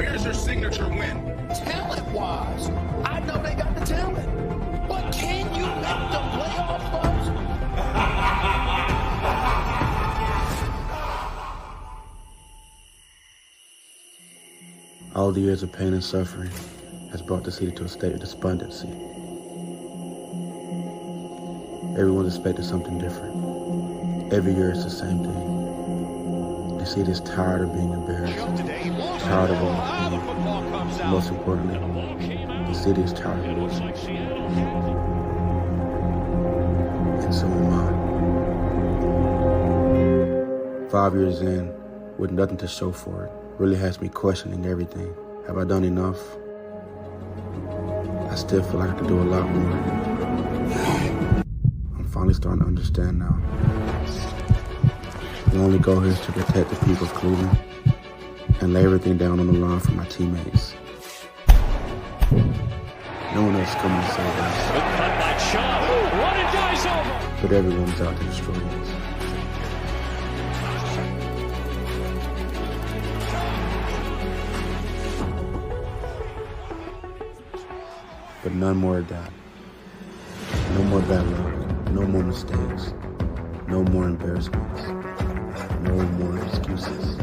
Where's your signature win? Talent-wise, I know they got the talent. But can you make the playoffs, folks? All the years of pain and suffering has brought the city to a state of despondency. Everyone's expecting something different. Every year it's the same thing. The city is tired of being embarrassed, tired of all pain. Most importantly, the city is tired of losing. And so am I. 5 years in, with nothing to show for it, really has me questioning everything. Have I done enough? I still feel like I could do a lot more. I'm finally starting to understand now. The only goal here is to protect the people of Cleveland and lay everything down on the line for my teammates. No one else is coming to save us. But everyone's out to destroy us. But none more of that. No more bad luck. No more mistakes. No more embarrassments. No more excuses.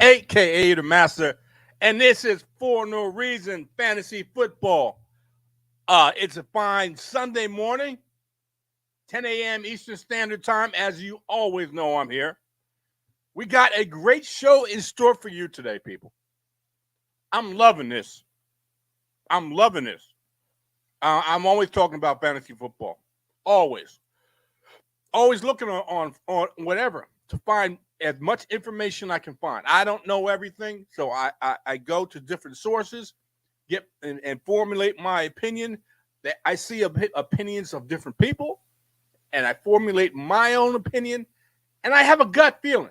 AKA the Master, and this is For No Reason Fantasy Football. It's a fine Sunday morning, 10 a.m. Eastern Standard Time. As you always know, I'm here. We got a great show in store for you today, people. I'm loving this. I'm loving this. I'm always talking about fantasy football. Always looking on whatever to find as much information I can find. I don't know everything, so I go to different sources, get and formulate my opinion. That I see opinions of different people, and I formulate my own opinion, and I have a gut feeling.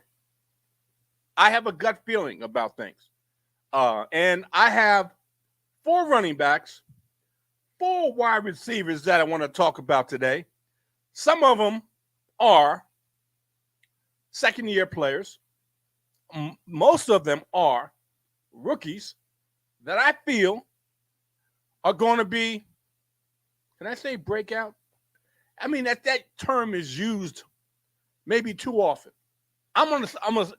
I have a gut feeling about things, and I have 4 running backs, 4 wide receivers that I want to talk about today. Some of them are second-year players. Most of them are rookies that I feel are going to be, can I say breakout? I mean, that term is used maybe too often.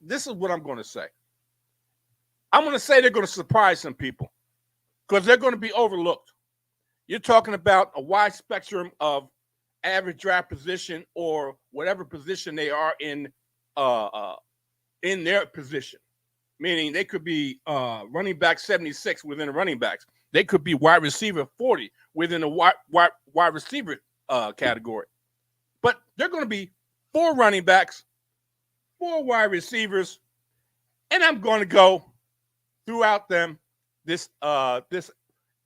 This is what I'm going to say. I'm going to say they're going to surprise some people because they're going to be overlooked. You're talking about a wide spectrum of average draft position or whatever position they are in their position, meaning they could be running back 76 within the running backs. They could be wide receiver 40 within the wide receiver category. But they're going to be 4 running backs, 4 wide receivers, and I'm going to go throughout them this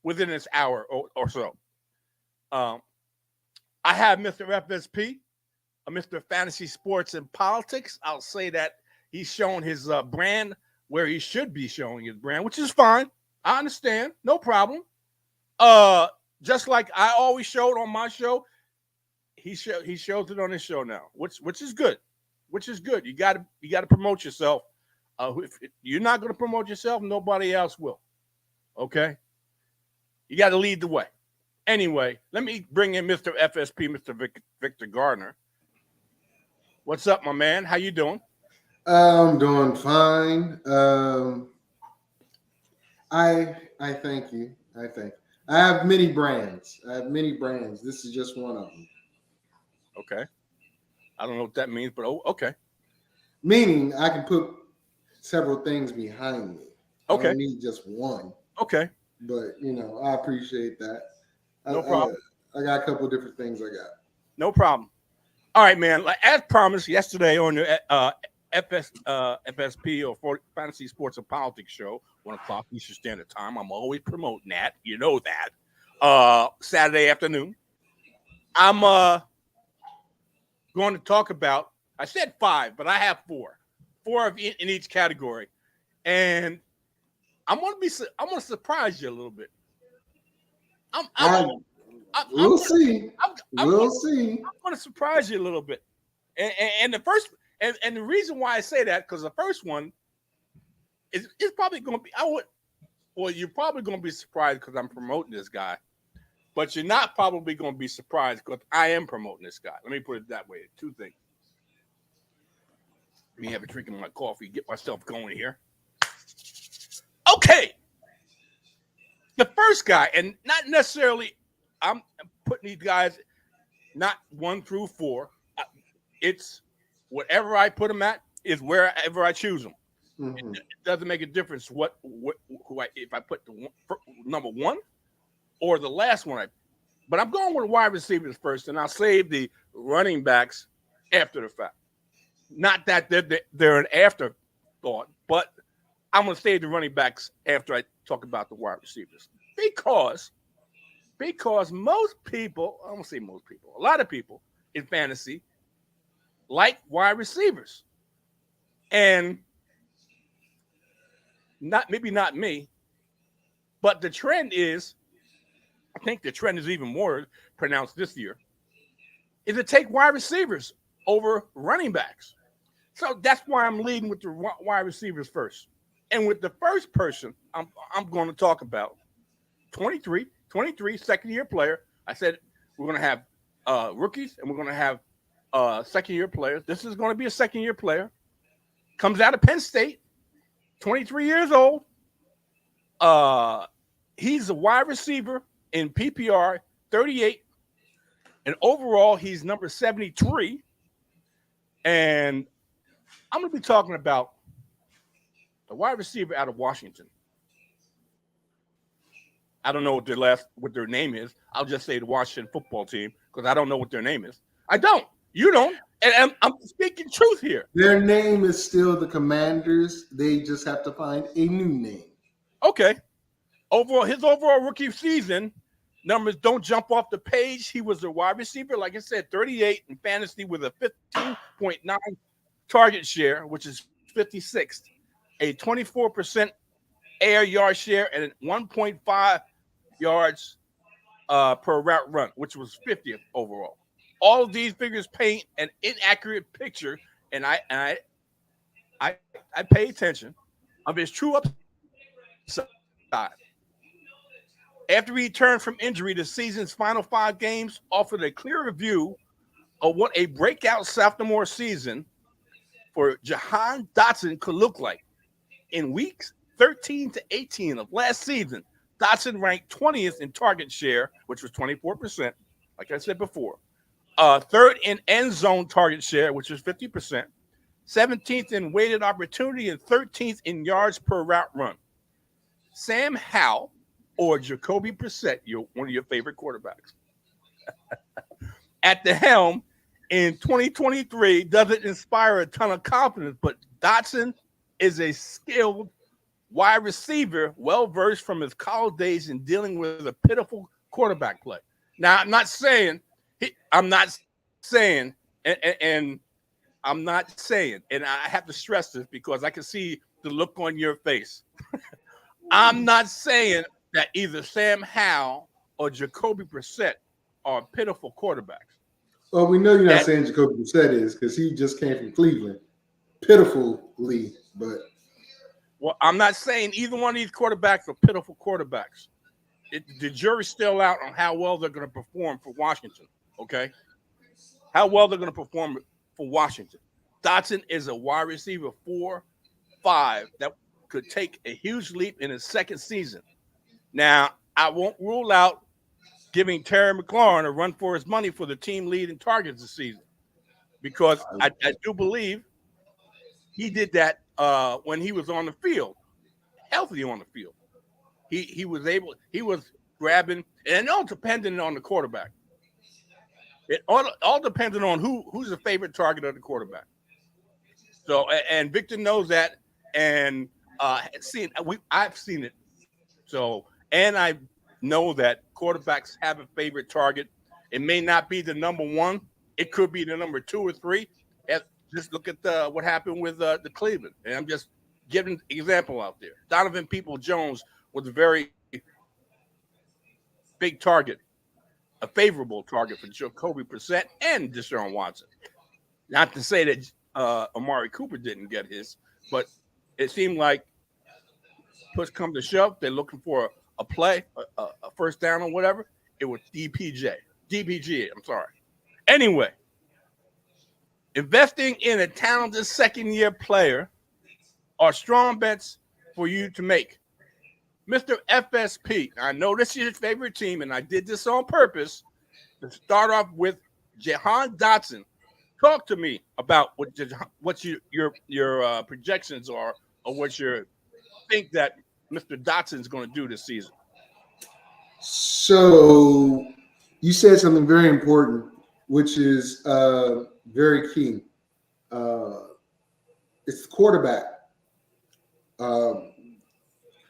within this hour or so. I have Mr. FSP. Mr. Fantasy Sports and Politics. I'll say that he's showing his brand where he should be showing his brand, which is fine. I understand. No problem. Just like I always showed on my show, he shows it on his show now, which is good. Which is good. You got to promote yourself. If you're not going to promote yourself, nobody else will. Okay? You got to lead the way. Anyway, let me bring in Mr. FSP, Mr. Victor Gardner. What's up, my man? How you doing? I'm doing fine. I thank you. I have many brands. This is just one of them. Okay. I don't know what that means, but okay. Meaning I can put several things behind me. Okay. I don't need just one. Okay. But, I appreciate that. No problem. I got a couple of different things I got. No problem. All right, man. Like as promised yesterday on the FSP or Fantasy Sports and Politics show, 1 o'clock Eastern Standard Time. I'm always promoting that. You know that. Saturday afternoon. I'm going to talk about, I said 5, but I have 4. 4 in each category. And I'm going to surprise you a little bit. We'll see. We'll see. I'm going to surprise you a little bit. And the first, and the reason why I say that, because the first one is probably going to be, you're probably going to be surprised because I'm promoting this guy, but you're not probably going to be surprised because I am promoting this guy. Let me put it that way. 2 things. Let me have a drink of my coffee, get myself going here. Okay. The first guy, and not necessarily, I'm putting these guys not 1 through 4. It's whatever I put them at is wherever I choose them. Mm-hmm. It doesn't make a difference if I put the number 1 or the last one. But I'm going with wide receivers first, and I'll save the running backs after the fact. Not that they're an afterthought, but I'm going to save the running backs after I talk about the wide receivers. Because most people, I won't say most people, a lot of people in fantasy like wide receivers. And maybe not me, but the trend is, I think the trend is even more pronounced this year, is to take wide receivers over running backs. So that's why I'm leading with the wide receivers first. And with the first person I'm going to talk about, 23, second-year player. I said we're going to have rookies and we're going to have second-year players. This is going to be a second-year player. Comes out of Penn State, 23 years old. He's a wide receiver in PPR, 38. And overall, he's number 73. And I'm going to be talking about the wide receiver out of Washington. I don't know what their name is. I'll just say the Washington football team because I don't know what their name is. I don't. You don't. And I'm speaking truth here. Their name is still the Commanders. They just have to find a new name. Okay. His overall rookie season numbers don't jump off the page. He was a wide receiver, like I said, 38 in fantasy with a 15.9 target share, which is 56th, a 24% air yard share, and 1.5 yards per route run, which was 50th overall. All of these figures paint an inaccurate picture, and I pay attention of his true upside. After he returned from injury, the season's final 5 games offered a clear view of what a breakout sophomore season for Jahan Dotson could look like. In weeks 13 to 18 of last season, Dotson ranked 20th in target share, which was 24%, like I said before. 3rd in end zone target share, which was 50%. 17th in weighted opportunity and 13th in yards per route run. Sam Howell or Jacoby Brissett, one of your favorite quarterbacks, at the helm in 2023 doesn't inspire a ton of confidence, but Dotson is a skilled wide receiver, well-versed from his college days in dealing with a pitiful quarterback play. Now, I'm not saying, and I have to stress this because I can see the look on your face. I'm not saying that either Sam Howell or Jacoby Brissett are pitiful quarterbacks. Well, we know you're not saying Jacoby Brissett is because he just came from Cleveland. Pitifully, but. Well, I'm not saying either one of these quarterbacks are pitiful quarterbacks. The jury's still out on how well they're going to perform for Washington, okay? How well they're going to perform for Washington. Dotson is a wide receiver 4-5 that could take a huge leap in his second season. Now, I won't rule out giving Terry McLaurin a run for his money for the team lead in targets this season because I do believe he did that when he was on the field, healthy on the field. He was grabbing, and it all depended on the quarterback. It all depended on who's the favorite target of the quarterback. So, and Victor knows that, and I've seen it. So, and I know that quarterbacks have a favorite target. It may not be the number one. It could be the number 2 or 3. Just look at what happened with the Cleveland. And I'm just giving an example out there. Donovan Peoples-Jones was a very big target, a favorable target for Jacoby Brissett and Deshaun Watson. Not to say that Amari Cooper didn't get his, but it seemed like push come to shove, they're looking for a play, a first down or whatever. It was DPG. I'm sorry. Anyway, investing in a talented second-year player are strong bets for you to make. Mr. FSP, I know this is your favorite team, and I did this on purpose to start off with Jahan Dotson. Talk to me about what your projections are, or what you think that Mr. Dotson is going to do this season. So you said something very important, which is very key. It's the quarterback.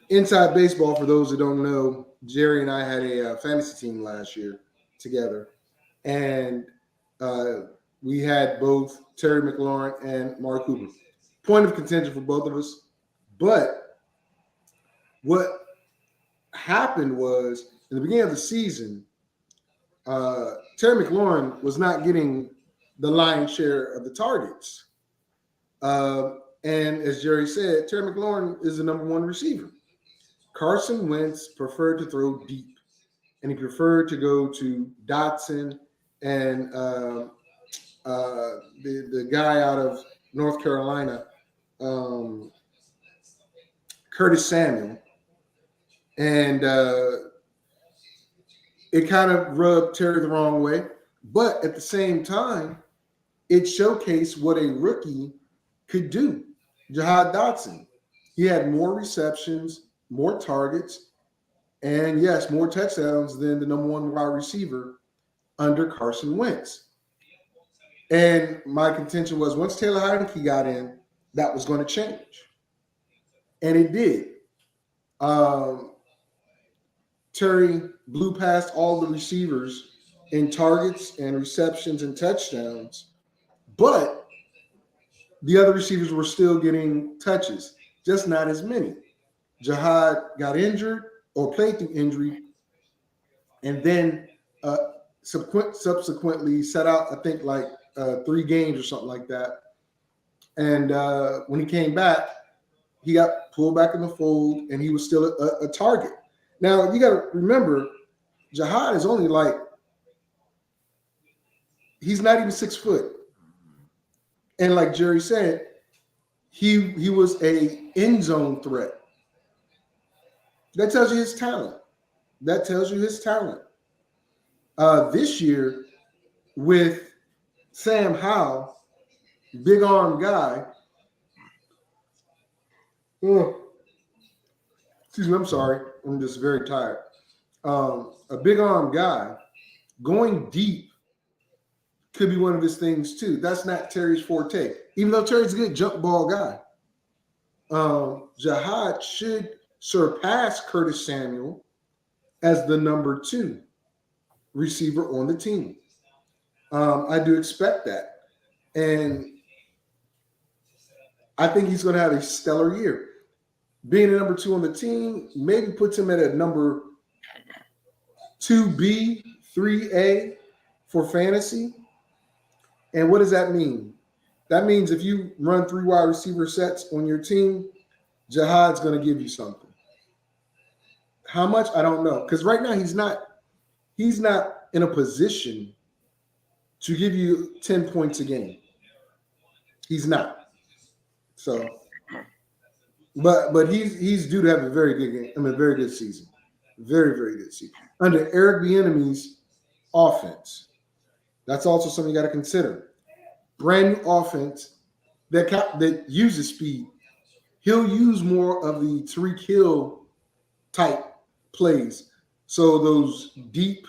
Inside baseball, for those who don't know, Jerry and I had a fantasy team last year together, and we had both Terry McLaurin and Mark Cooper. Point of contention for both of us. But what happened was, in the beginning of the season, Terry McLaurin was not getting the lion's share of the targets. And as Jerry said, Terry McLaurin is the number 1 receiver. Carson Wentz preferred to throw deep, and he preferred to go to Dotson and the guy out of North Carolina, Curtis Samuel. And it kind of rubbed Terry the wrong way. But at the same time, it showcased what a rookie could do. Jahan Dotson. He had more receptions, more targets, and yes, more touchdowns than the number 1 wide receiver under Carson Wentz. And my contention was, once Taylor Heineke got in, that was going to change. And it did. Terry blew past all the receivers in targets and receptions and touchdowns, but the other receivers were still getting touches, just not as many. Jihad got injured or played through injury, and then subsequently set out, I think, like 3 games or something like that. And when he came back, he got pulled back in the fold, and he was still a target. Now, you got to remember, Jihad is only he's not even 6 foot. And like Jerry said, he was a end zone threat. That tells you his talent. This year, with Sam Howell, big arm guy. Excuse me, I'm sorry. I'm just very tired. A big arm guy going deep could be one of his things too. That's not Terry's forte. Even though Terry's a good jump ball guy. Jihad should surpass Curtis Samuel as the number 2 receiver on the team. I do expect that. And I think he's going to have a stellar year. Being a number 2 on the team maybe puts him at a number 2B, 3A for fantasy. And what does that mean? That means if you run 3 wide receiver sets on your team, Jihad's going to give you something. How much? I don't know. Because right now he's not in a position to give you 10 points a game. He's not. So, but he's due to have a very good game. I mean, a very good season. Very, very good season. Under Eric Bieniemy's offense. That's also something you got to consider. Brand new offense that uses speed. He'll use more of the Tyreek Hill type plays. So those deep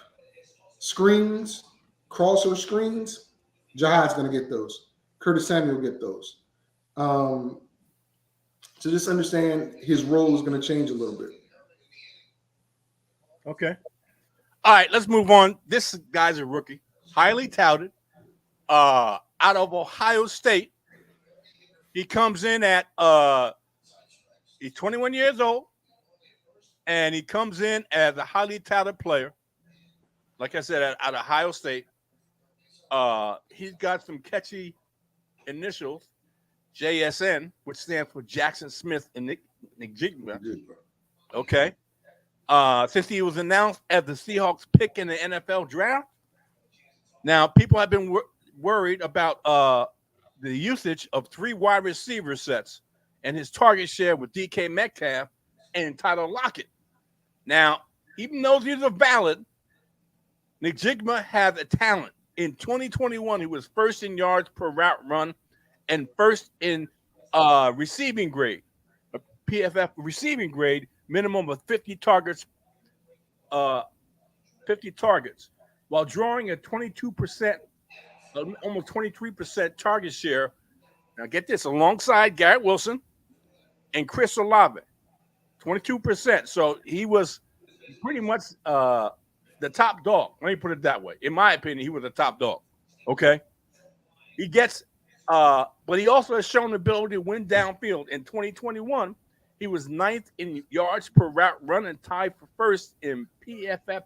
screens, crosser screens, Jihad's going to get those. Curtis Samuel will get those. So just understand his role is going to change a little bit. Okay. All right, let's move on. This guy's a rookie, highly touted, out of Ohio State. He comes in at he's 21 years old, and he comes in as a highly touted player. Like I said, out of Ohio State. He's got some catchy initials, JSN, which stands for Jackson Smith and Nick Jigba. Okay. Since he was announced as the Seahawks pick in the NFL draft, now people have been worried about the usage of 3 wide receiver sets and his target share with DK Metcalf and Tyler Lockett. Now, even though these are valid, Nick Jigba has a talent. In 2021, he was first in yards per route run and first in receiving grade, a PFF receiving grade, minimum of 50 targets, while drawing a 22%, almost 23% target share. Now get this, alongside Garrett Wilson and Chris Olave, 22%. So he was pretty much the top dog. Let me put it that way. In my opinion, he was the top dog. Okay. He gets, but he also has shown the ability to win downfield. In 2021, he was 9th in yards per route run and tied for first in PFF.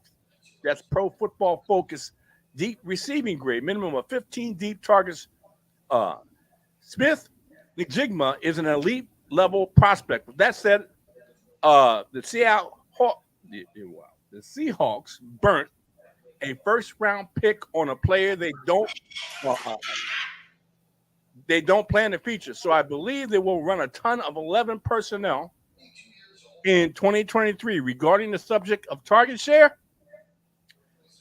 That's Pro Football Focus deep receiving grade, minimum of 15 deep targets. Smith Njigba is an elite level prospect. With that said, the Seahawks burnt a first round pick on a player they don't plan to feature. So I believe they will run a ton of 11 personnel in 2023. Regarding the subject of target share,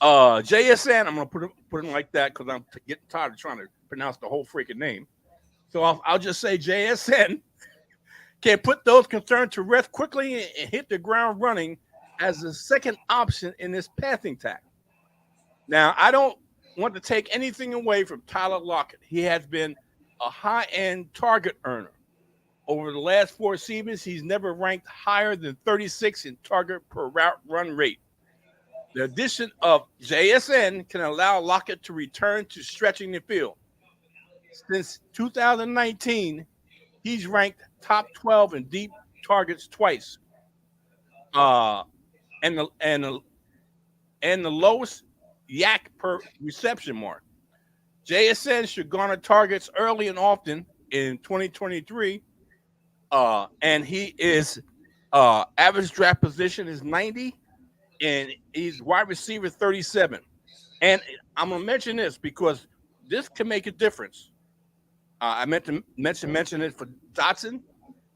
JSN, I'm going to put it like that because I'm getting tired of trying to pronounce the whole freaking name. So I'll just say JSN can put those concerns to rest quickly and hit the ground running as the second option in this passing attack. Now, I don't want to take anything away from Tyler Lockett. He has been a high-end target earner. Over the last 4 seasons, he's never ranked higher than 36 in target per route run rate. The addition of JSN can allow Lockett to return to stretching the field. Since 2019, he's ranked top 12 in deep targets twice. And the lowest yak per reception mark. JSN should garner targets early and often in 2023. And he is average draft position is 90, and he's wide receiver 37. And I'm gonna mention this because this can make a difference. I meant to mention it for Dotson.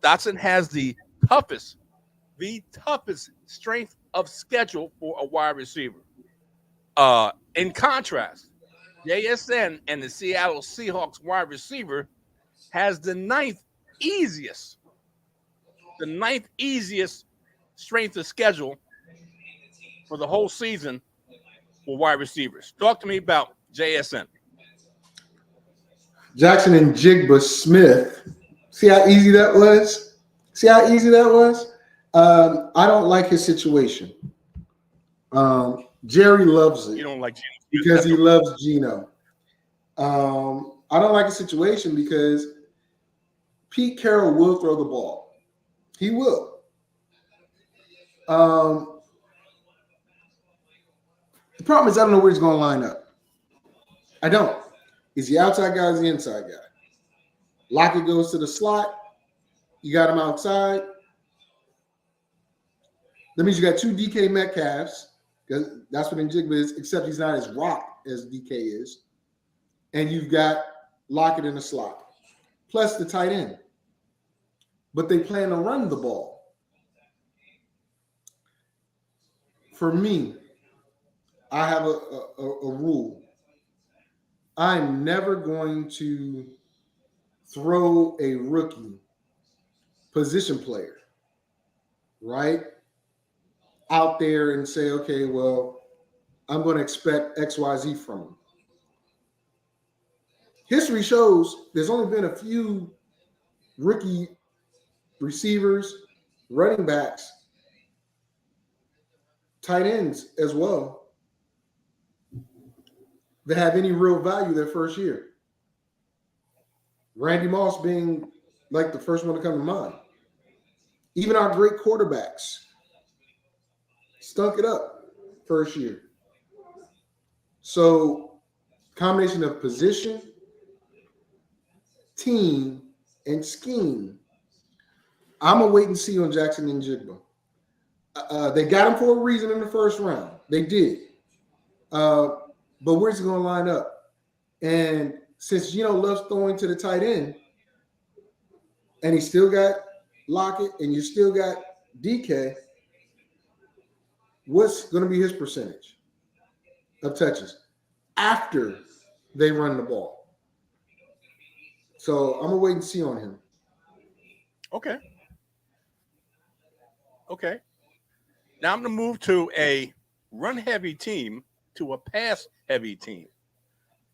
Dotson has the toughest strength of schedule for a wide receiver. In contrast, JSN and the Seattle Seahawks wide receiver has the ninth easiest strength of schedule for the whole season for wide receivers. Talk to me about JSN. Jackson and Jigba Smith. See how easy that was? I don't like his situation. Jerry loves it. You don't like Geno because he loves Geno. I don't like his situation because Pete Carroll will throw the ball. He will. The problem is I don't know where he's going to line up. I don't. Is he outside guy or is he inside guy? Lockett goes to the slot. You got him outside. That means you got 2 DK Metcalfs, because that's what Njigba is, except he's not as rock as DK is. And you've got Lockett in the slot, plus the tight end. But they plan to run the ball. For me, I have a rule. I'm never going to throw a rookie position player, right, out there and say, okay, well, I'm going to expect XYZ from him. History shows there's only been a few rookie receivers, running backs, tight ends as well, that have any real value their first year. Randy Moss being like the first one to come to mind. Even our great quarterbacks stunk it up first year. So, combination of position, team, and scheme. I'm going to wait and see on Jackson and Jigba. They got him for a reason in the first round. They did. But where's he going to line up? And since Geno loves throwing to the tight end, and he still got Lockett, and you still got DK, what's going to be his percentage of touches after they run the ball? So I'm going to wait and see on him. Okay. Now I'm going to move to a run-heavy team to a pass-heavy team.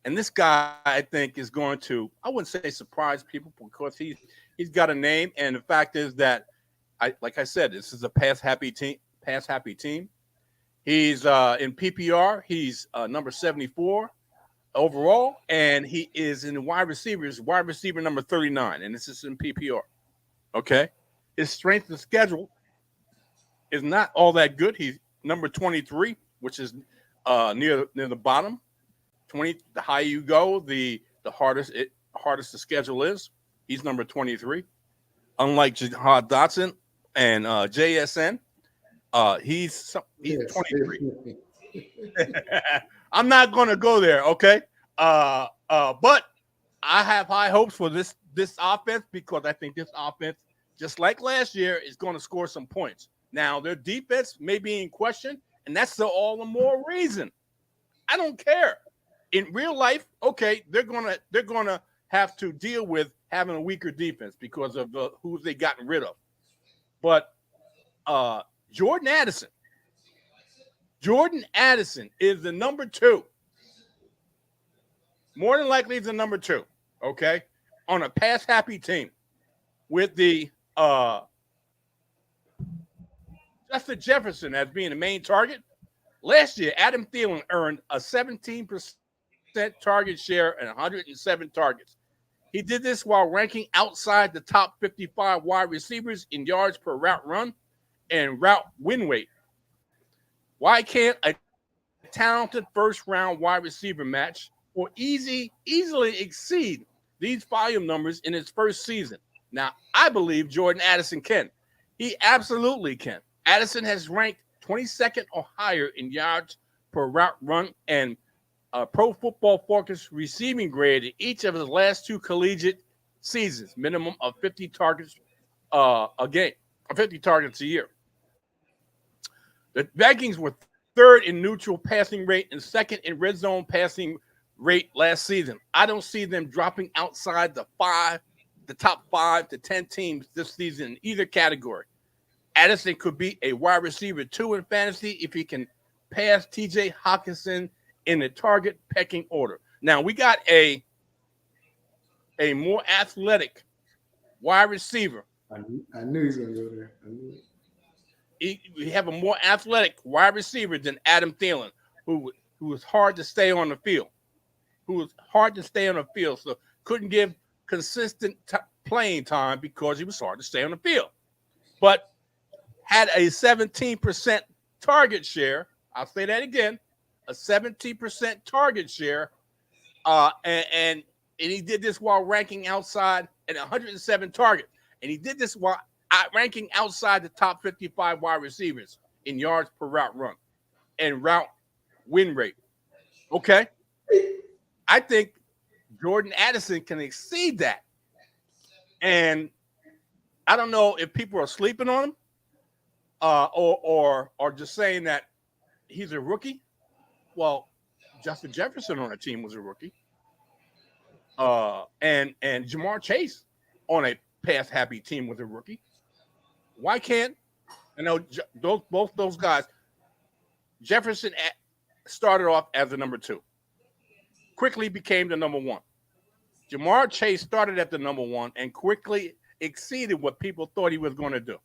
And this guy, I think, is going to, I wouldn't say surprise people because he's got a name. And the fact is that, like I said, this is a pass-happy team. He's in PPR. He's number 74 overall. And he is in wide receiver number 39. And this is in PPR. Okay. His strength of schedule is not all that good. He's number 23, which is near the bottom. 20, the higher you go, the hardest the schedule is. He's number 23. Unlike Jahad Dotson and JSN, he's 23. I'm not going to go there, okay? But I have high hopes for this offense because I think this offense, just like last year, is going to score some points. Now, their defense may be in question, and that's all the more reason. I don't care. In real life, okay, they're gonna have to deal with having a weaker defense because of who they gotten rid of. But Jordan Addison is the number 2. More than likely, he's the number 2. Okay, on a pass-happy team with the Justin Jefferson as being the main target. Last year, Adam Thielen earned a 17% target share and 107 targets. He did this while ranking outside the top 55 wide receivers in yards per route run and route win rate. Why can't a talented first-round wide receiver match or easily exceed these volume numbers in his first season? Now, I believe Jordan Addison can. He absolutely can. Addison has ranked 22nd or higher in yards per route run and Pro Football Focus receiving grade in each of his last 2 collegiate seasons, minimum of 50 targets a game, 50 targets a year. The Vikings were 3rd in neutral passing rate and 2nd in red zone passing rate last season. I don't see them dropping outside the top 5 to 10 teams this season in either category. Addison could be a wide receiver 2 in fantasy if he can pass TJ Hawkinson in the target pecking order. Now, we got a more athletic wide receiver. I knew he was going to go there. We have a more athletic wide receiver than Adam Thielen, who was hard to stay on the field. So couldn't give consistent playing time because he was hard to stay on the field. But had a 17% target share. I'll say that again. A 17% target share, and he did this while ranking outside at 107 targets, and he did this while ranking outside the top 55 wide receivers in yards per route run and route win rate. Okay, I think Jordan Addison can exceed that, and I don't know if people are sleeping on him, or just saying that he's a rookie. Well, Justin Jefferson on a team was a rookie. And Jamar Chase on a pass-happy team was a rookie. Why can't I know both those guys? Jefferson started off as the number 2. Quickly became the number 1. Jamar Chase started at the number 1 and quickly exceeded what people thought he was going to do.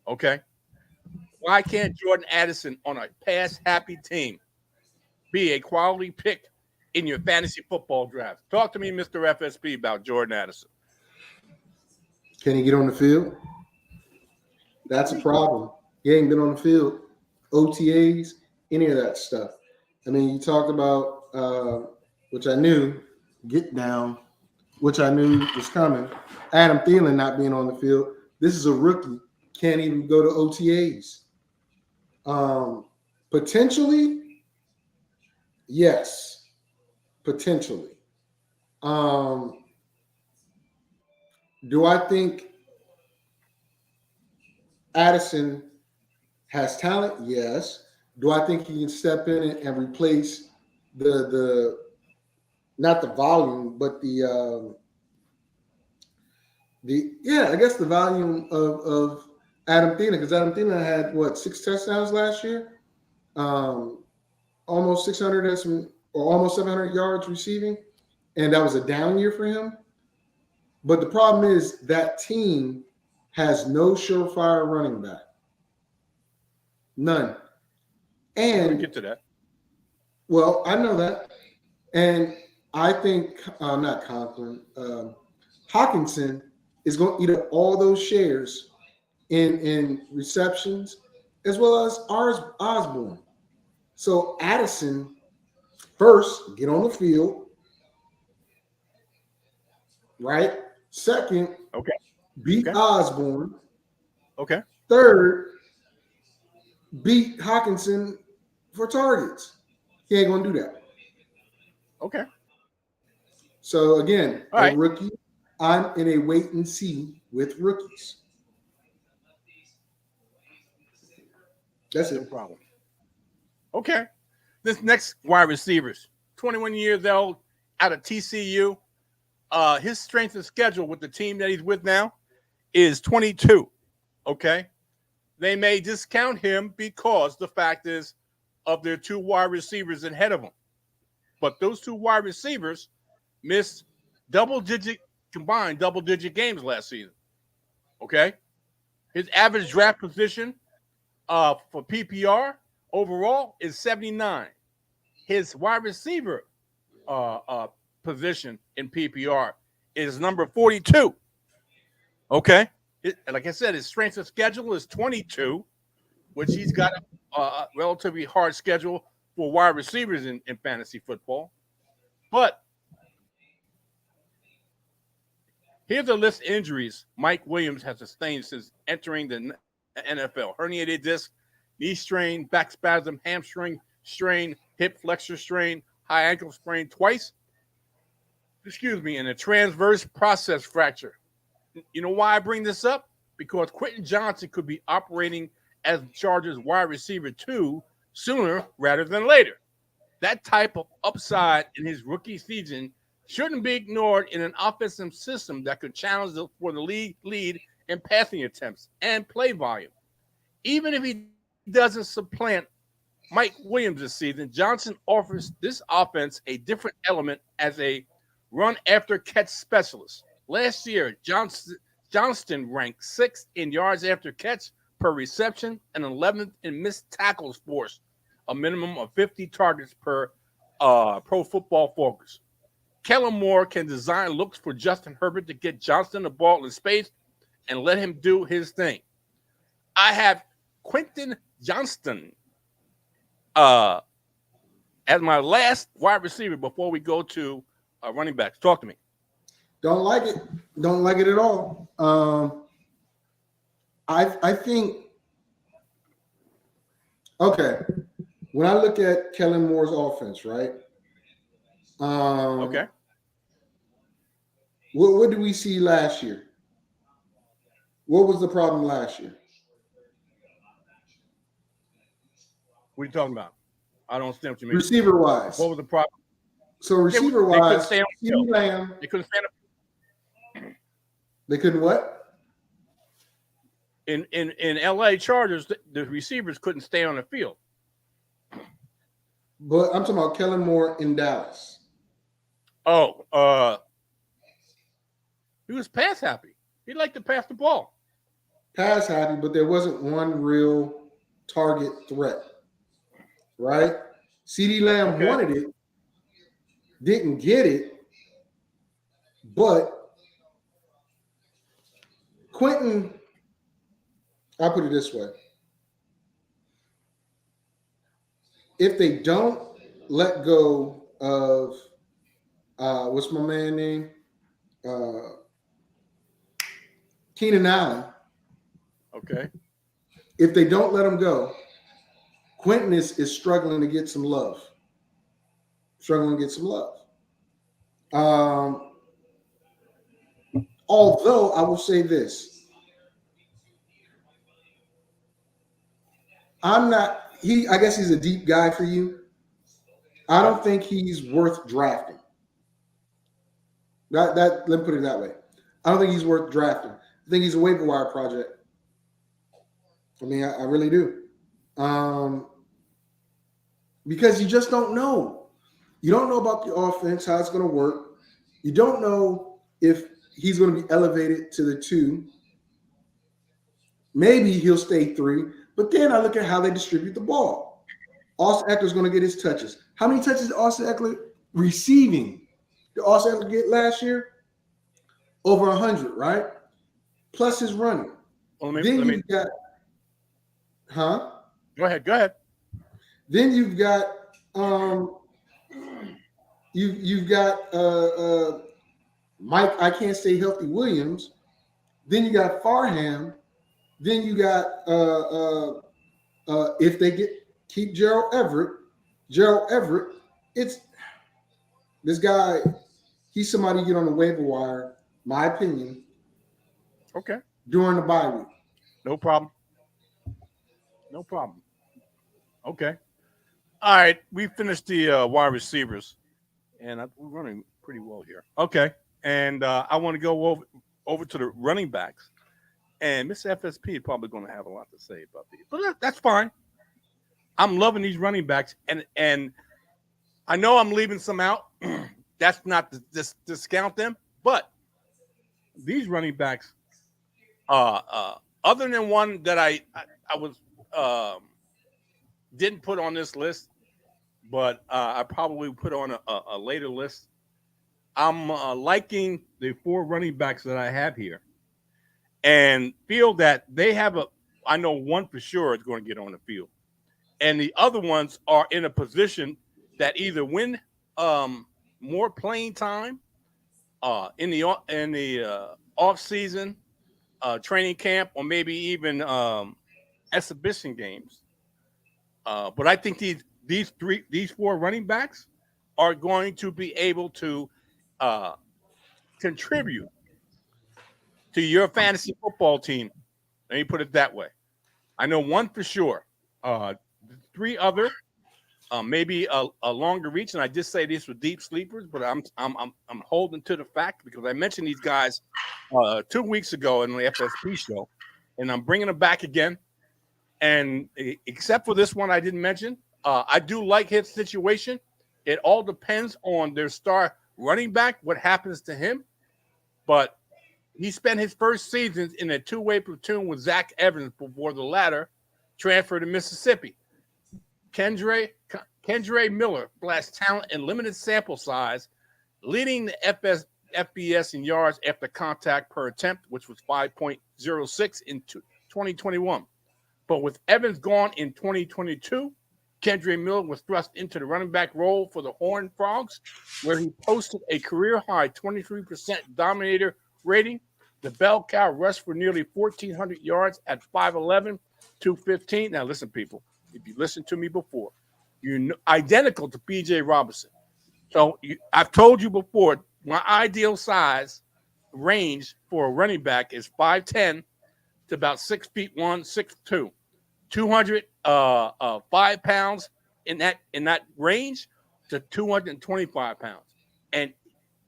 Okay? Why can't Jordan Addison on a pass-happy team be a quality pick in your fantasy football draft? Talk to me, Mr. FSP, about Jordan Addison. Can he get on the field? That's a problem. He ain't been on the field. OTAs, any of that stuff. I mean, you talked about, which I knew, get down, which I knew was coming. Adam Thielen not being on the field. This is a rookie. Can't even go to OTAs. Potentially, yes. Potentially. Do I think Addison has talent? Yes. Do I think he can step in and replace the not the volume, but the I guess the volume of Adam Thielen, because Adam Thielen had 6 touchdowns last year, almost 600 and some, or almost 700 yards receiving, and that was a down year for him. But the problem is that team has no surefire running back, none. And We'll get to that. Well, I know that, and I think not Conklin, Hawkinson is going to eat up all those shares in receptions, as well as Osborne. So Addison, first, get on the field, right? Second, Okay. beat Okay. Osborne. Okay. Third, beat Hawkinson for targets. He ain't going to do that. Okay. So again, All right. a rookie. I'm in a wait and see with rookies. That's No it. problem. Okay. This next wide receivers, 21 years old, out of TCU. His strength of schedule with the team that he's with now is 22. Okay. They may discount him because the fact is of their 2 wide receivers ahead of him. But those 2 wide receivers missed combined double-digit games last season. Okay? His average draft position for PPR overall is 79. His wide receiver position in PPR is number 42. Okay? Like I said, his strength of schedule is 22, which he's got a relatively hard schedule for wide receivers in fantasy football. But here's a list of injuries Mike Williams has sustained since entering the NFL. Herniated disc, knee strain, back spasm, hamstring strain, hip flexor strain, high ankle sprain twice. And a transverse process fracture. You know why I bring this up? Because Quentin Johnson could be operating as Chargers wide receiver 2 sooner rather than later. That type of upside in his rookie season shouldn't be ignored in an offensive system that could challenge for the league lead in passing attempts and play volume. Even if he doesn't supplant Mike Williams this season, Johnson offers this offense a different element as a run-after-catch specialist. Last year, Johnston ranked 6th in yards after catch per reception and 11th in missed tackles forced, a minimum of 50 targets per Pro Football Focus. Kellen Moore can design looks for Justin Herbert to get Johnston the ball in space and let him do his thing. I have Quentin Johnston as my last wide receiver before we go to running backs. Talk to me. Don't like it. Don't like it at all. I think, okay, when I look at Kellen Moore's offense, right? Okay. What did we see last year? What was the problem last year? What are you talking about? I don't understand what you mean. Receiver-wise. What was the problem? So receiver-wise, they CeeDee Lamb. They couldn't stand up. They couldn't what? In LA Chargers, the receivers couldn't stay on the field. But I'm talking about Kellen Moore in Dallas. Oh, he was pass happy. He liked to pass the ball. Pass happy, but there wasn't one real target threat, right? CeeDee Lamb wanted it, didn't get it, but Quentin, I'll put it this way. If they don't let go of what's my man name? Keenan Allen. Okay. If they don't let him go, Quentin is struggling to get some love. Struggling to get some love. Although I will say this. I guess he's a deep guy for you. I don't think he's worth drafting. Let me put it that way. I don't think he's worth drafting. I think he's a waiver wire project. I mean, I really do. Because you just don't know. You don't know about the offense, how it's going to work. You don't know if he's going to be elevated to the 2. Maybe he'll stay 3. But then I look at how they distribute the ball. Austin Eckler's going to get his touches. How many touches did Austin Eckler receiving? Did Austin Eckler get last year? Over 100, right? Plus his running. Well, You've got, Go ahead. Then you've got you've got Mike, I can't say healthy Williams. Then you got Farham. Then you got if they keep Gerald Everett, it's this guy, he's somebody you get on the waiver wire, my opinion. Okay. During the bye week. No problem. Okay. All right. We finished the wide receivers, and we're running pretty well here. Okay. And I want to go over to the running backs. And Mr. FSP is probably going to have a lot to say about these. But that's fine. I'm loving these running backs. And I know I'm leaving some out. That's not to discount them. But these running backs, other than one that I was didn't put on this list, but I probably put on a later list. I'm liking the 4 running backs that I have here, and feel that they have I know one for sure is going to get on the field, and the other ones are in a position that either win more playing time in the off season, training camp, or maybe even exhibition games. But I think these 4 running backs are going to be able to contribute to your fantasy football team. Let me put it that way. I know one for sure. 3 other, maybe a longer reach, and I just say this with deep sleepers, but I'm holding to the fact because I mentioned these guys 2 weeks ago in the FSP show, and I'm bringing them back again. And except for this one I didn't mention, I do like his situation. It all depends on their star running back, what happens to him. But he spent his first season in a 2-way platoon with Zach Evans before the latter transferred to Mississippi. Kendre Miller flashed talent and limited sample size, leading the FBS in yards after contact per attempt, which was 5.06 in 2021. But with Evans gone in 2022, Kendre Miller was thrust into the running back role for the Horned Frogs, where he posted a career-high 23% dominator rating. The bell cow rushed for nearly 1,400 yards at 5'11", 215. Now, listen, people, if you listened to me before, you're identical to B.J. Robinson. So I've told you before, my ideal size range for a running back is 5'10" to about 6'1", 6'2". 205 pounds in that range to 225 pounds. And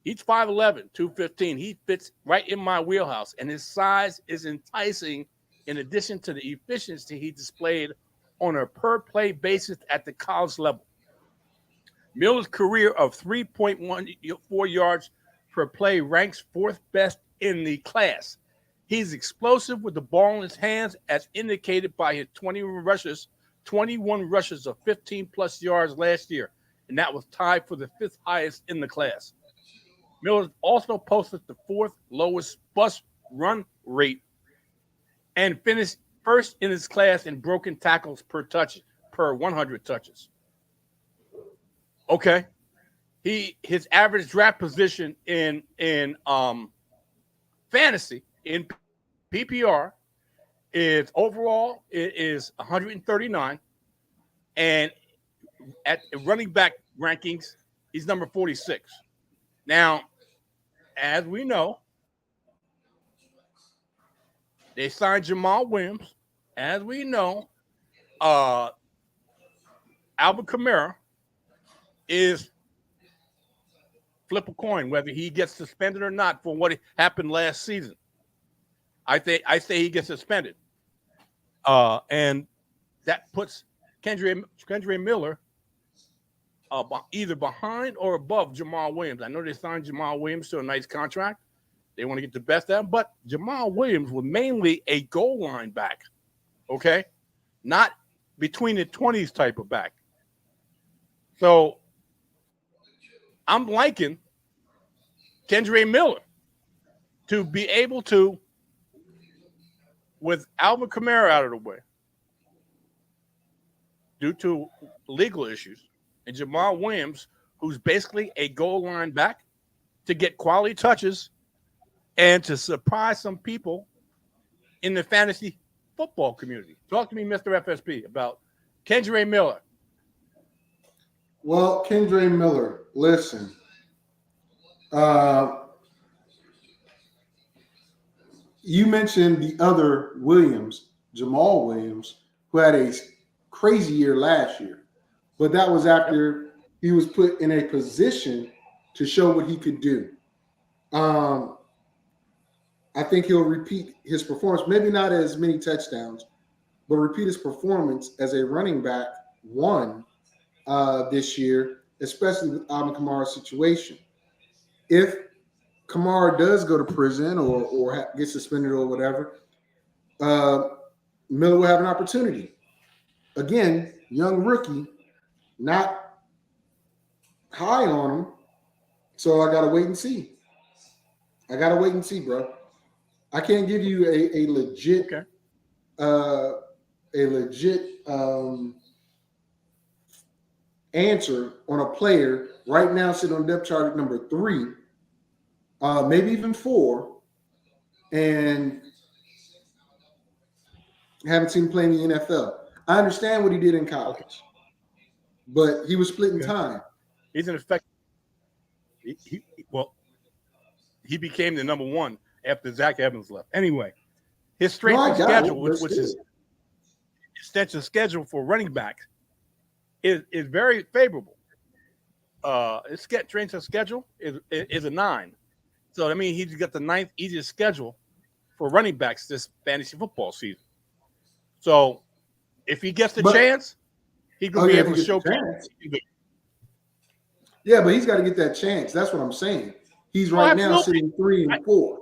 he's 5'11", 215. He fits right in my wheelhouse, and his size is enticing in addition to the efficiency he displayed on a per-play basis at the college level. Miller's career of 3.14 yards per play ranks 4th best in the class. He's explosive with the ball in his hands, as indicated by his 21 rushes of 15-plus yards last year. and that was tied for the 5th highest in the class. Miller also posted the 4th lowest bus run rate and finished first in his class in broken tackles per 100 touches. Okay. His average draft position in fantasy in PPR is overall it is 139, and at running back rankings he's number 46. Now, as we know, they signed Jamal Williams. As we know, Alvin Kamara is flip a coin whether he gets suspended or not for what happened last season. I say he gets suspended, and that puts Kendre Miller either behind or above Jamal Williams. I know they signed Jamal Williams to a nice contract. They want to get the best out of him, but Jamal Williams was mainly a goal line back, okay? Not between the 20s type of back. So I'm liking Kendre Miller to be able to, with Alvin Kamara out of the way, due to legal issues, and Jamal Williams, who's basically a goal line back, to get quality touches and to surprise some people in the fantasy football community. Talk to me, Mr. FSP, about Kendre Miller. Well, Kendre Miller, listen. You mentioned the other Williams, Jamal Williams, who had a crazy year last year. But that was after he was put in a position to show what he could do. I think he'll repeat his performance, maybe not as many touchdowns, but repeat his performance as a running back this year, especially with Alvin Kamara's situation. If Kamara does go to prison or get suspended or whatever, Miller will have an opportunity. Again, young rookie, not high on him, so I got to wait and see. Bro. I can't give you a legit, answer on a player right now sitting on depth chart at number 3, maybe even 4, and haven't seen him play in the NFL. I understand what he did in college, but he was splitting time. He's an effective. He became the number 1 after Zach Evans left. Anyway, his strength of schedule, which is extension schedule for running backs, is very favorable. His strength of schedule is a 9. So, I mean, he's got the 9th easiest schedule for running backs this fantasy football season. So, if he gets the chance, he could be able to show people. Yeah, but he's got to get that chance. That's what I'm saying. He's right now sitting 3 and 4.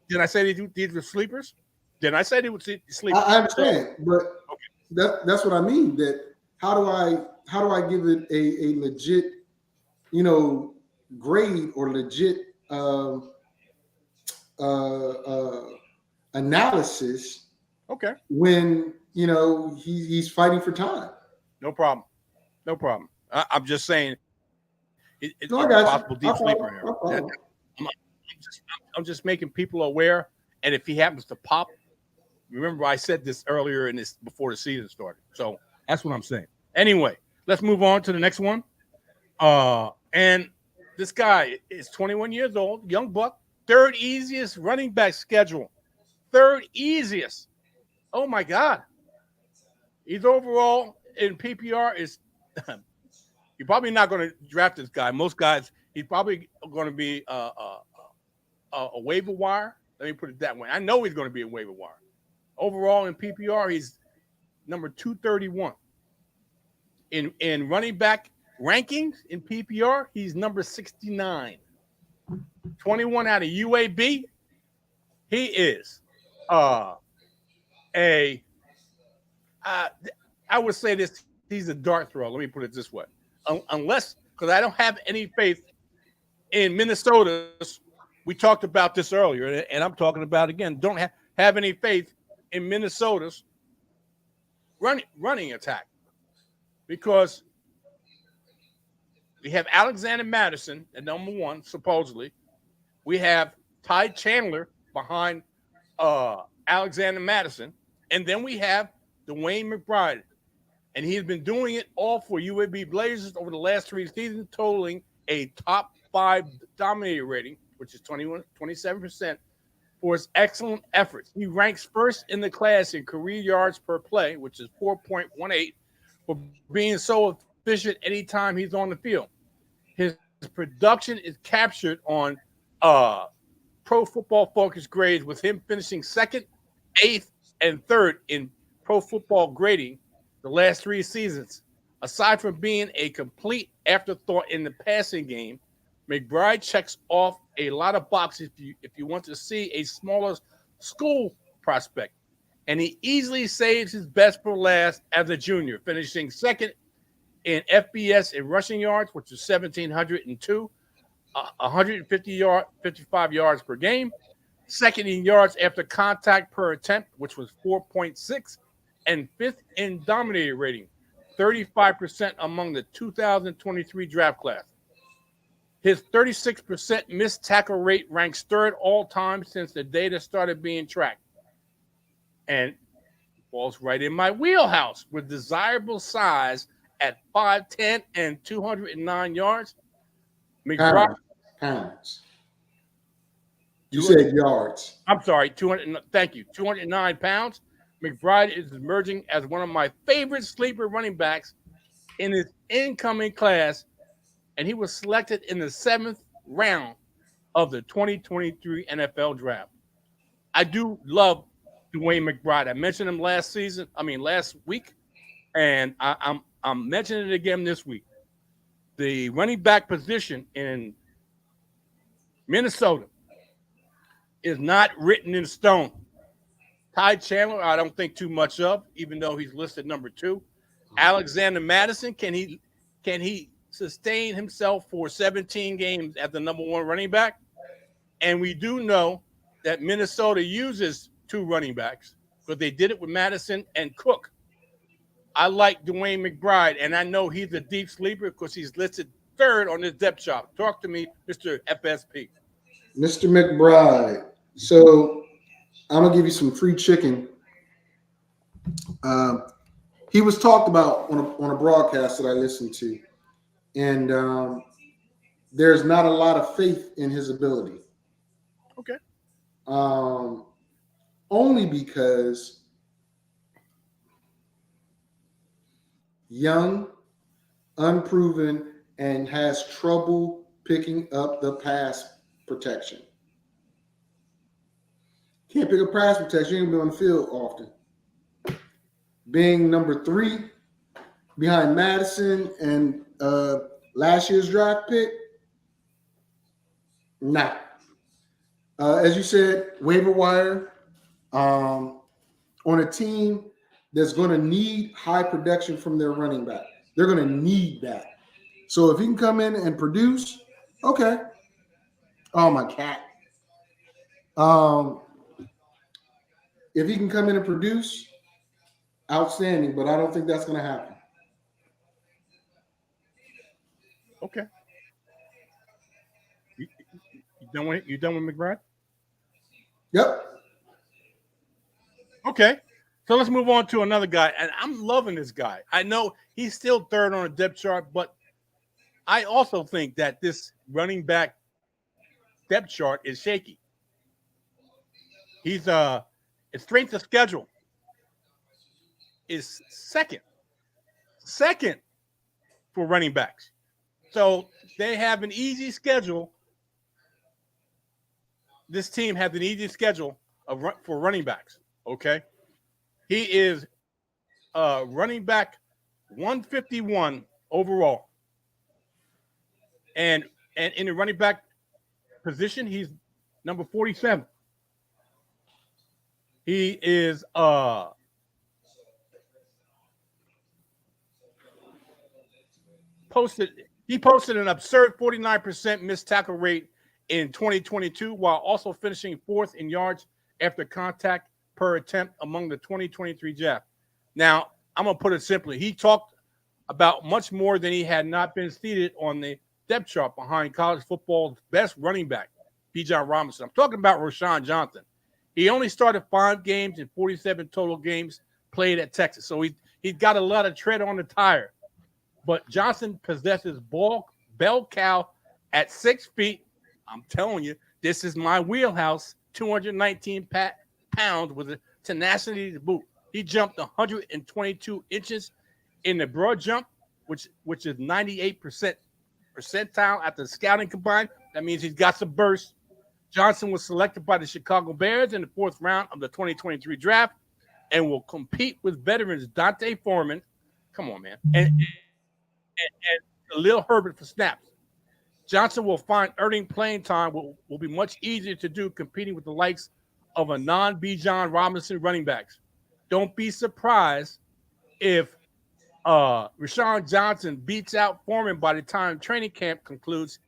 Did I say these were sleepers? Did I say they would sleep? I understand, but that's what I mean. That how do I give it a legit, grade or legit analysis? Okay. When he's fighting for time. No problem. I'm just saying it's a a possible deep sleeper here. I'm just making people aware, and if he happens to pop, remember I said this earlier before the season started. So that's what I'm saying. Anyway, let's move on to the next one. And this guy is 21 years old, young buck, 3rd easiest running back schedule. 3rd easiest. Oh my God. He's overall in PPR is you're probably not going to draft this guy. Most guys, he's probably going to be a waiver wire. Let me put it that way. I know he's going to be a waiver wire. Overall in PPR, he's number 231. In running back rankings in PPR, he's number 69. 21 out of UAB. He is I would say this. He's a dart thrower. Let me put it this way: unless because I don't have any faith in Minnesota's. We talked about this earlier, and I'm talking about again. Don't have any faith in Minnesota's running attack because we have Alexander Madison at number one, supposedly. We have Ty Chandler behind Alexander Madison, and then we have Dwayne McBride, and he's been doing it all for UAB Blazers over the last 3 seasons, totaling a top 5 dominator rating, which is 27%, for his excellent efforts. He ranks first in the class in career yards per play, which is 4.18, for being so efficient anytime he's on the field. His production is captured on Pro Football Focus grades, with him finishing second, eighth, and third in Pro Football grading the last 3 seasons. Aside from being a complete afterthought in the passing game, McBride checks off a lot of boxes if you want to see a smaller school prospect. And he easily saves his best for last as a junior, finishing second in FBS in rushing yards, which is 1,702, 55 yards per game. Second in yards after contact per attempt, which was 4.6, and fifth in dominator rating, 35% among the 2023 draft class. His 36% missed tackle rate ranks third all time since the data started being tracked. And falls right in my wheelhouse with desirable size at 5'10" and 209 yards. McBride. Pounds. You said yards. I'm sorry, 200. Thank you. 209 pounds. McBride is emerging as one of my favorite sleeper running backs in his incoming class, and he was selected in the 7th round of the 2023 NFL Draft. I do love Dwayne McBride. I mentioned him last week, and I'm mentioning it again this week. The running back position in Minnesota is not written in stone. Ty Chandler, I don't think too much of, even though he's listed number 2. Alexander Madison, can he sustain himself for 17 games at the number 1 running back? And we do know that Minnesota uses 2 running backs, but they did it with Madison and Cook. I like Dwayne McBride, and I know he's a deep sleeper because he's listed 3rd on this depth chart. Talk to me, Mr. FSP. Mr. McBride. So I'm going to give you some free chicken. He was talked about on a broadcast that I listened to, and there's not a lot of faith in his ability. Okay. Only because young, unproven, and has trouble picking up the pass protection. Can't pick up pass protection. You ain't been on the field often. Being number 3 behind Madison and last year's draft pick, nah. As you said, waiver wire on a team that's going to need high production from their running back. They're going to need that. So if he can come in and produce, okay. Oh, my cat. If he can come in and produce, outstanding, but I don't think that's going to happen. Okay. You done with McBride? Yep. Okay. So let's move on to another guy. And I'm loving this guy. I know he's still 3rd on a depth chart, but I also think that this running back depth chart is shaky. He's his strength of schedule is second for running backs. So they have an easy schedule. This team has an easy schedule for running backs. Okay. He is running back 151 overall. And in the running back position, he's number 47. He is posted He posted an absurd 49% missed tackle rate in 2022, while also finishing fourth in yards after contact per attempt among the 2023 draft. Now, I'm going to put it simply. He talked about much more than he had not been seated on the depth chart behind college football's best running back, Bijan Robinson. I'm talking about Rashawn Johnson. He only started 5 games in 47 total games played at Texas. So he's got a lot of tread on the tire. But Johnson possesses bell cow at 6 feet. I'm telling you, this is my wheelhouse. 219 pounds with a tenacity to boot. He jumped 122 inches in the broad jump, which is 98% percentile at the scouting combined. That means he's got some burst. Johnson was selected by the Chicago Bears in the 4th round of the 2023 draft and will compete with veterans Dante Foreman. Come on, man. And Khalil Herbert for snaps. Johnson will find earning playing time will be much easier to do competing with the likes of a non-Bijan Robinson running backs. Don't be surprised if Rashawn Johnson beats out Foreman by the time training camp concludes.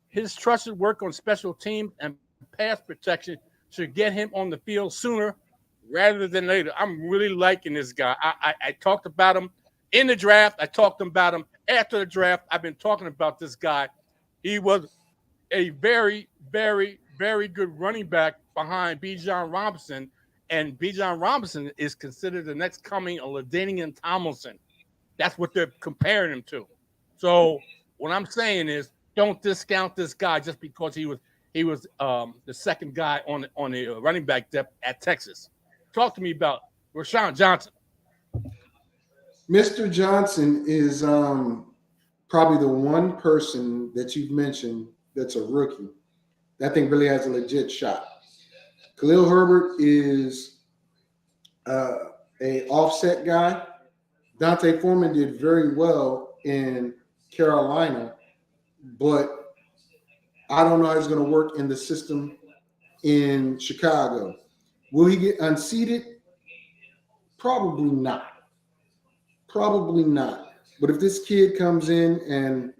His trusted work on special teams and pass protection should get him on the field sooner rather than later. I'm really liking this guy. I talked about him in the draft. I talked about him after the draft. I've been talking about this guy. He was a very, very, very good running back behind Bijan Robinson, and Bijan Robinson is considered the next coming of LaDainian Tomlinson. That's what they're comparing him to. So what I'm saying is, don't discount this guy just because he was the second guy on the running back depth at Texas. Talk to me about Rashawn Johnson. Mr. Johnson is probably the one person that you've mentioned that's a rookie that I think really has a legit shot. Khalil Herbert is a offset guy. Dante Foreman did very well in Carolina, but I don't know how he's going to work in the system in Chicago. Will he get unseated? Probably not. Probably not. But if this kid comes in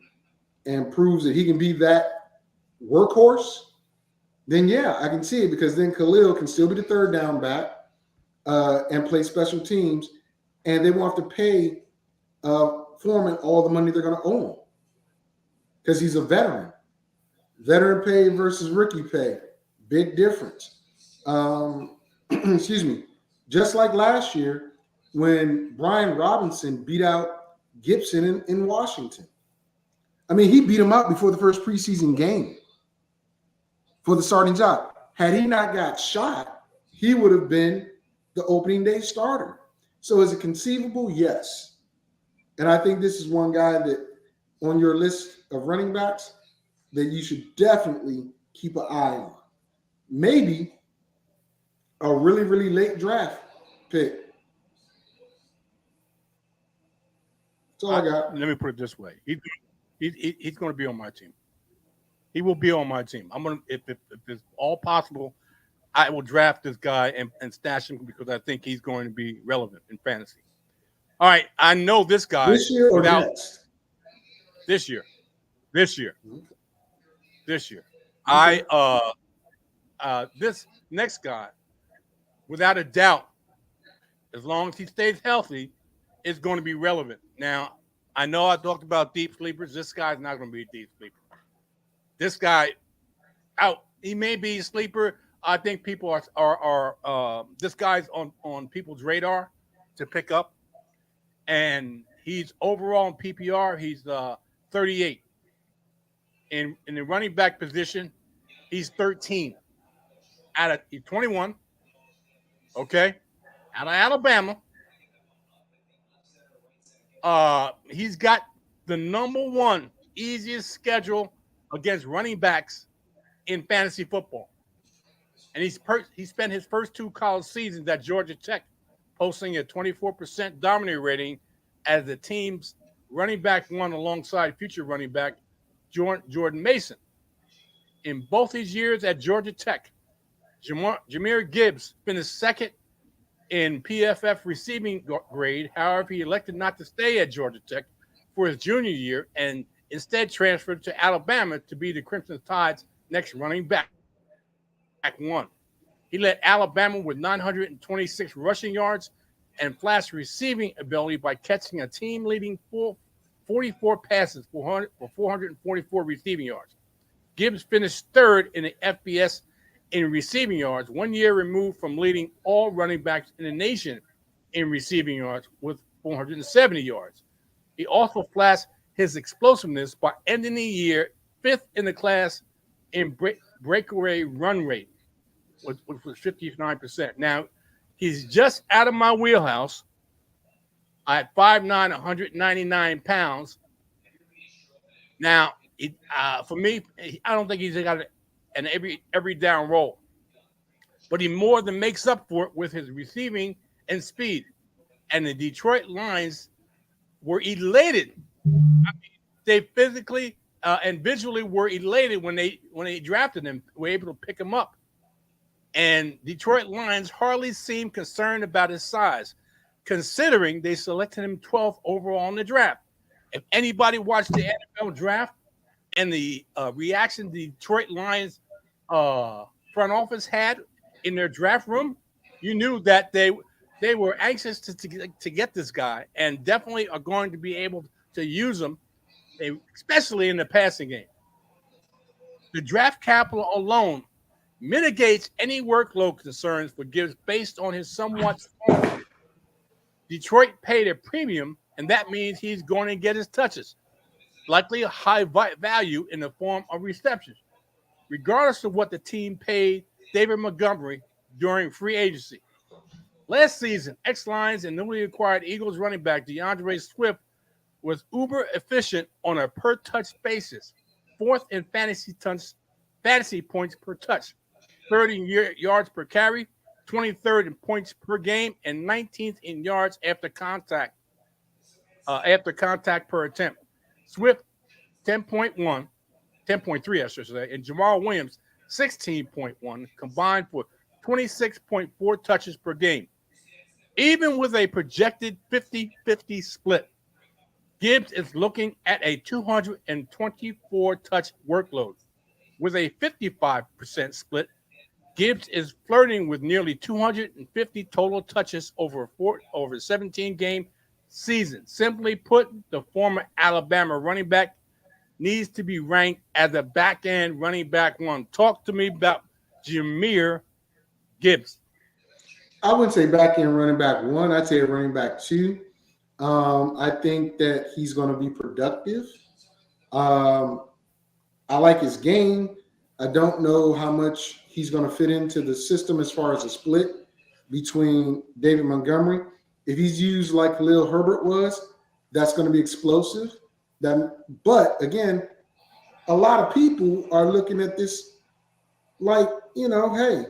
and proves that he can be that workhorse, then yeah, I can see it, because then Khalil can still be the third down back and play special teams, and they won't have to pay Foreman all the money they're going to owe him because he's a veteran. Veteran pay versus rookie pay, big difference. Excuse me. Just like last year when Brian Robinson beat out Gibson in Washington. I mean, he beat him out before the first preseason game for the starting job. Had he not got shot, he would have been the opening day starter. So is it conceivable? Yes. And I think this is one guy that on your list of running backs that you should definitely keep an eye on. Maybe a really, really late draft pick. That's all I got. Let me put it this way. He's going to be on my team. He will be on my team. I'm going to, if it's all possible, I will draft this guy and stash him because I think he's going to be relevant in fantasy. All right, I know this guy. This year or next? This year. Okay. This year. Okay. This next guy, without a doubt, as long as he stays healthy, is going to be relevant. Now, I know I talked about deep sleepers. This guy's not going to be a deep sleeper. This guy, he may be a sleeper. I think people are this guy's on people's radar to pick up. And he's overall in PPR, he's 38. In the running back position, he's 13. He's 21. Okay. Out of Alabama. He's got the number one easiest schedule against running backs in fantasy football. And he spent his first 2 college seasons at Georgia Tech, posting a 24% dominator rating as the team's running back one alongside future running back Jordan Mason. In both his years at Georgia Tech, Jahmyr Gibbs finished second in PFF receiving grade. However, he elected not to stay at Georgia Tech for his junior year and instead transferred to Alabama to be the Crimson Tide's next running back one. He led Alabama with 926 rushing yards and flashed receiving ability by catching a team-leading 44 passes for 444 receiving yards. Gibbs finished third in the FBS in receiving yards, 1 year removed from leading all running backs in the nation in receiving yards with 470 yards. He also flashed his explosiveness by ending the year fifth in the class in breakaway run rate, which was 59%. Now, he's just out of my wheelhouse at 5'9", 199 pounds. Now, for me, I don't think he's got an every down role, but he more than makes up for it with his receiving and speed. And the Detroit Lions were elated. I mean, they physically and visually were elated when they drafted him, were able to pick him up. And Detroit Lions hardly seemed concerned about his size, considering they selected him 12th overall in the draft. If anybody watched the NFL draft and the reaction the Detroit Lions front office had in their draft room, you knew that they were anxious to get this guy and definitely are going to be able to use him, especially in the passing game. The draft capital alone mitigates any workload concerns for Gibbs based on his somewhat small. Detroit paid a premium, and that means he's going to get his touches, likely a high value in the form of receptions, regardless of what the team paid David Montgomery during free agency. Last season, ex-Lions and newly acquired Eagles running back DeAndre Swift was uber efficient on a per-touch basis, fourth in fantasy points per touch, 30 yards per carry, 23rd in points per game, and 19th in yards after contact per attempt. Swift, 10.3, I should say, and Jamal Williams, 16.1, combined for 26.4 touches per game. Even with a projected 50-50 split, Gibbs is looking at a 224 touch workload. With a 55% split, Gibbs is flirting with nearly 250 total touches over a 17-game season. Simply put, the former Alabama running back needs to be ranked as a back-end running back one. Talk to me about Jahmyr Gibbs. I wouldn't say back-end running back one. I'd say running back two. I think that he's going to be productive. I like his game. I don't know how much he's going to fit into the system as far as a split between David Montgomery. If he's used like Khalil Herbert was, that's going to be explosive. But again, a lot of people are looking at this like, hey,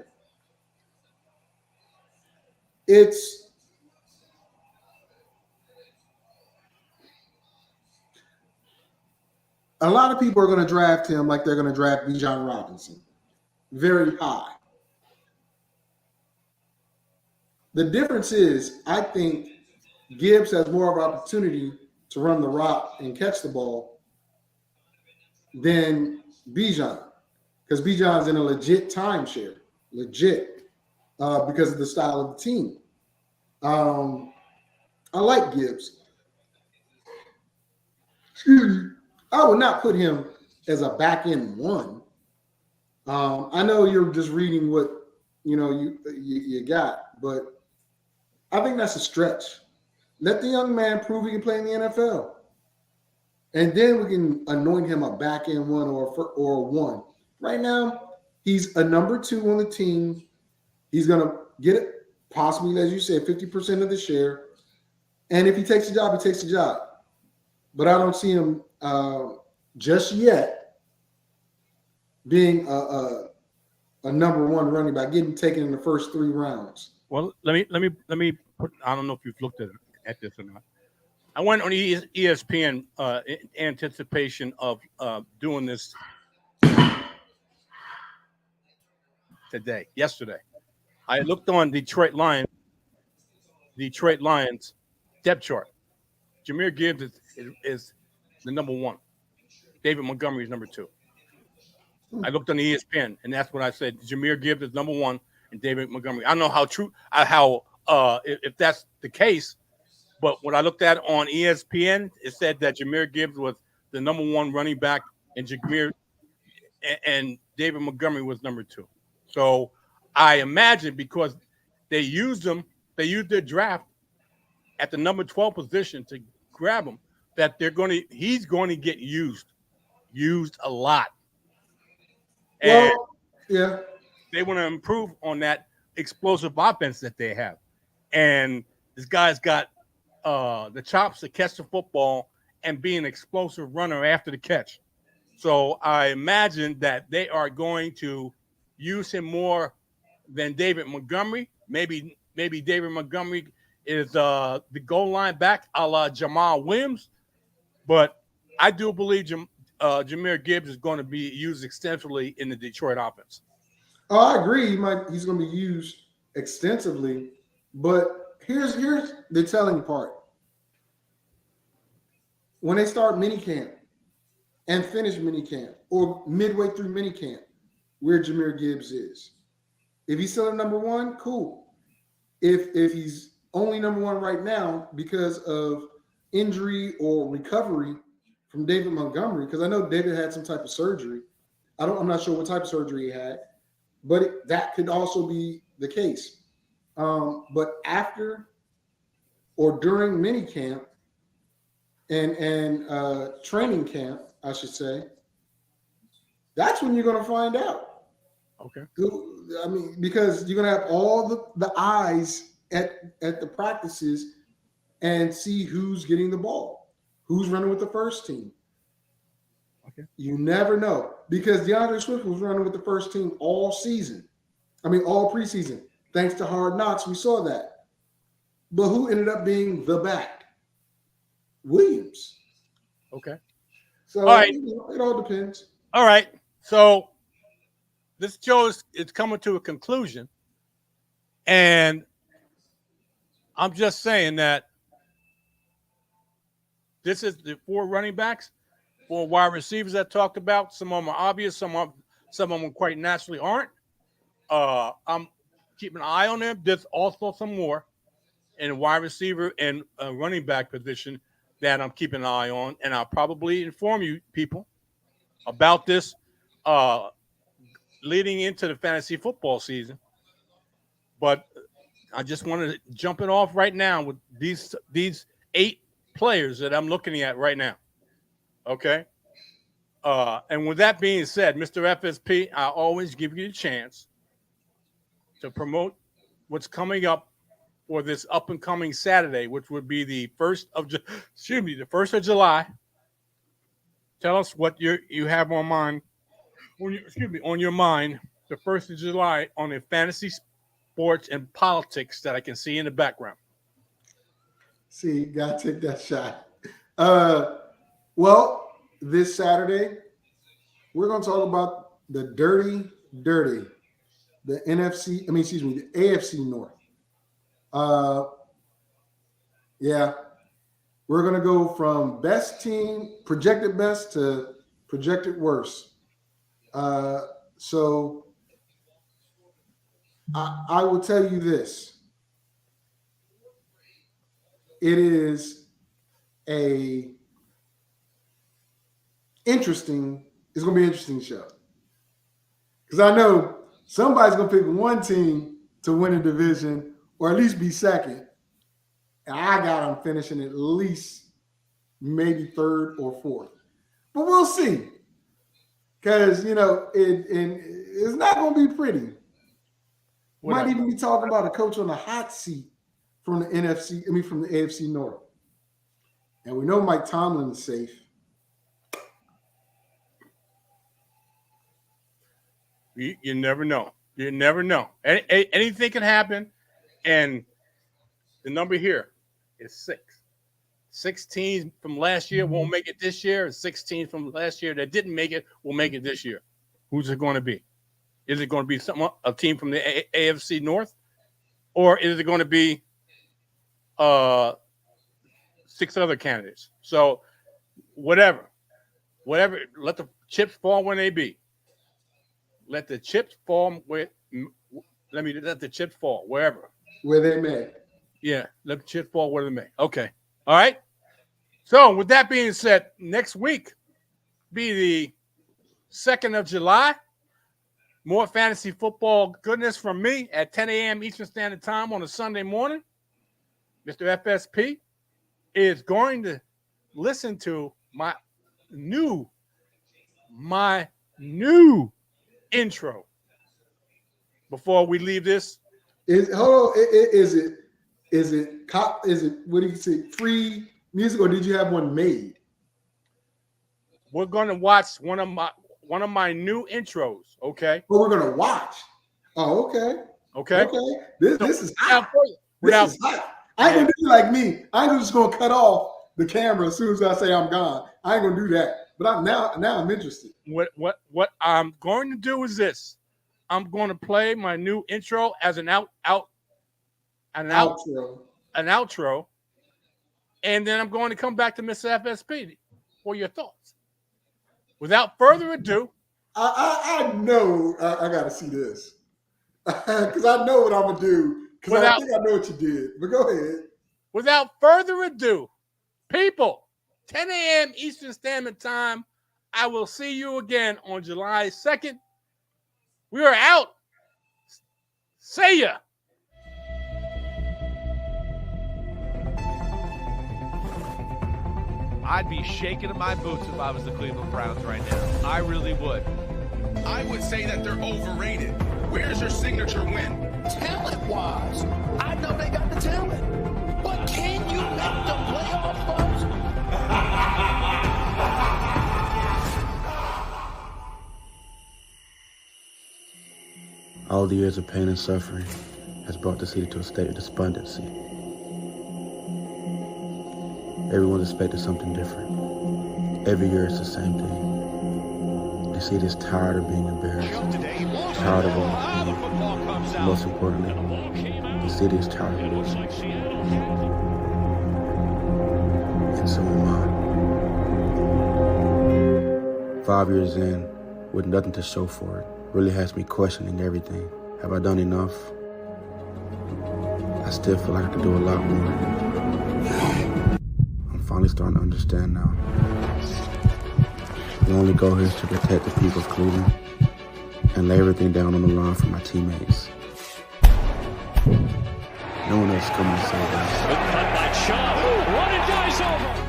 it's a lot of people are going to draft him like they're going to draft Bijan Robinson, very high. The difference is, I think Gibbs has more of an opportunity to run the rock and catch the ball than Bijan, because Bijan's in a legit timeshare, because of the style of the team. I like Gibbs. Excuse me. I would not put him as a back end one. I know you're just reading what you got, but I think that's a stretch. Let the young man prove he can play in the NFL, and then we can anoint him a back end one or one. Right now, he's a number two on the team. He's gonna get it, possibly, as you said, 50% of the share. And if he takes the job, he takes the job. But I don't see him just yet being a number one running back, getting taken in the first 3 rounds. Well, let me put. I don't know if you've looked at this or not. I went on ESPN in anticipation of doing this yesterday. I looked on Detroit Lions depth chart. Jahmyr Gibbs is the number one. David Montgomery is number two. I looked on the ESPN, and that's what I said. Jahmyr Gibbs is number one, and David Montgomery. I don't know how true, if that's the case, but when I looked at on ESPN, it said that Jahmyr Gibbs was the number one running back, and and David Montgomery was number two. So I imagine because they used their draft at the number 12 position to grab him, that he's going to get used a lot. And Well, yeah. they want to improve on that explosive offense that they have. And this guy's got the chops to catch the football and be an explosive runner after the catch. So I imagine that they are going to use him more than David Montgomery. Maybe David Montgomery is the goal line back a la Jamal Williams. But I do believe Jahmyr Gibbs is going to be used extensively in the Detroit offense. Oh, I agree. He's going to be used extensively. But here's the telling part. When they start minicamp and finish minicamp or midway through minicamp, where Jahmyr Gibbs is. If he's still at number one, cool. If he's only number one right now because of injury or recovery from David Montgomery, because I know David had some type of surgery. I'm not sure what type of surgery he had, but that could also be the case. But after or during minicamp and training camp, I should say, that's when you're going to find out. Okay. I mean, because you're going to have all the eyes at the practices and see who's getting the ball, who's running with the first team. Okay. You never know, because DeAndre Swift was running with the first team all season. I mean, all preseason. Thanks to Hard Knocks, we saw that. But who ended up being the back? Williams. Okay. So all right. It all depends. All right. So this show is coming to a conclusion. And I'm just saying that this is the four running backs, four wide receivers that I talked about. Some of them are obvious. Some of them quite naturally aren't. I'm keeping an eye on them. There's also some more in wide receiver and running back position that I'm keeping an eye on. And I'll probably inform you people about this leading into the fantasy football season. But I just wanted to jump it off right now with these 8 players that I'm looking at right now. Okay. And with that being said, Mr. FSP, I always give you a chance to promote what's coming up for this up and coming Saturday, which would be the 1st of July. Tell us what you have on mind. On your mind, the 1st of July on the fantasy sports and politics that I can see in the background. See, gotta take that shot. Well, this Saturday, we're gonna talk about the dirty, the AFC North. Yeah, we're gonna go from best team, projected best to projected worst. So I will tell you this. It is it's going to be an interesting show. Because I know somebody's going to pick one team to win a division or at least be second. And I got them finishing at least maybe third or fourth. But we'll see. Because, it's not going to be pretty. Might even be talking about a coach on the hot seat from the AFC North. And we know Mike Tomlin is safe. You never know. You never know. Anything can happen. And the number here is 6. 16 from last year won't make it this year. And 16 from last year that didn't make it will make it this year. Who's it going to be? Is it going to be a team from the AFC North? Or is it going to be 6 other candidates. So whatever, let the chips fall when they be. Let the chips fall where. Let the chips fall wherever. Where they may. Yeah, let the chips fall where they may. Okay. All right. So with that being said, next week be the 2nd of July. More fantasy football goodness from me at 10 a.m. Eastern Standard Time on a Sunday morning. Mr. FSP is going to listen to my new intro before we leave this. Is it what do you say, free music, or did you have one made? We're going to watch one of my new intros, okay? Well, we're gonna watch. Oh, okay. Okay. This is hot. This is hot. I ain't gonna do like me. I ain't just gonna cut off the camera as soon as I say I'm gone. I ain't gonna do that. But I'm interested. What I'm going to do is this. I'm going to play my new intro as an outro, and then I'm going to come back to Mr. FSP for your thoughts. Without further ado, I know I got to see this because I know what I'm gonna do. Because I think I know what you did. But go ahead. Without further ado, people, 10 a.m. Eastern Standard Time. I will see you again on July 2nd. We are out. See ya. I'd be shaking in my boots if I was the Cleveland Browns right now. I really would. I would say that they're overrated. Where's your signature win? Talent-wise, I know they got the talent. But can you make the playoffs, folks? All the years of pain and suffering has brought the city to a state of despondency. Everyone's expecting something different. Every year it's the same thing. The city is tired of being embarrassed, tired of all the pain. Most importantly, the city is tired of losing. And so am I. 5 years in, with nothing to show for it, really has me questioning everything. Have I done enough? I still feel like I could do a lot more. I'm finally starting to understand now. The only goal here is to protect the people of Cleveland and lay everything down on the line for my teammates. No one else is coming to save us.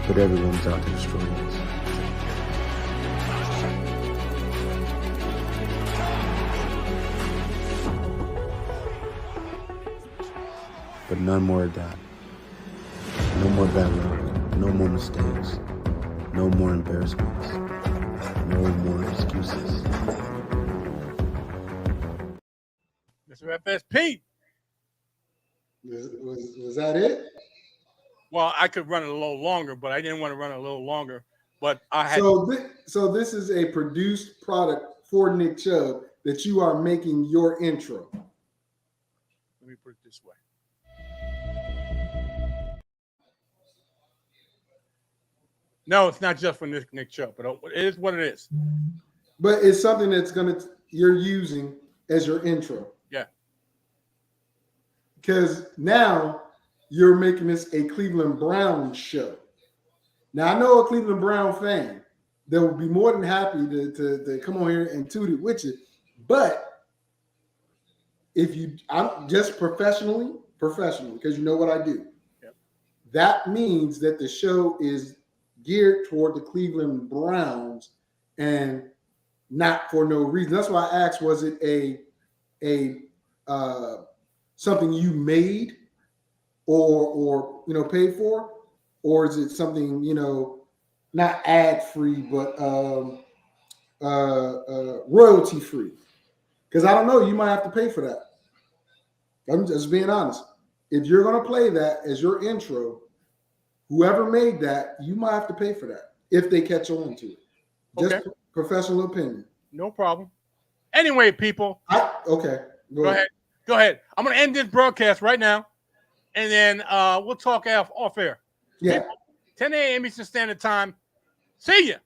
But everyone's out to destroy us. But none more of that. No more bad luck. No more mistakes. No more embarrassments. No more excuses. Mr. FSP. Was that it? Well, I could run it a little longer, but I didn't want to run it a little longer. But I had. So this is a produced product for Nick Chubb that you are making your intro. Let me put it this way. No, it's not just for Nick Chubb, but it is what it is. But it's something that's you're using as your intro. Yeah. Because now you're making this a Cleveland Browns show. Now I know a Cleveland Brown fan that will be more than happy to come on here and toot it with you. But I'm just professionally, because you know what I do. Yep. That means that the show is geared toward the Cleveland Browns and not for no reason. That's why I asked, was it a something you made or paid for, or is it something not ad free but royalty free? Because I don't know, you might have to pay for that. I'm just being honest. If you're going to play that as your intro, whoever made that, you might have to pay for that if they catch on to it. Just okay. Professional opinion. No problem. Anyway, people. Okay. Go ahead. I'm going to end this broadcast right now, and then we'll talk off air. Yeah. 10 a.m. Eastern Standard Time. See ya.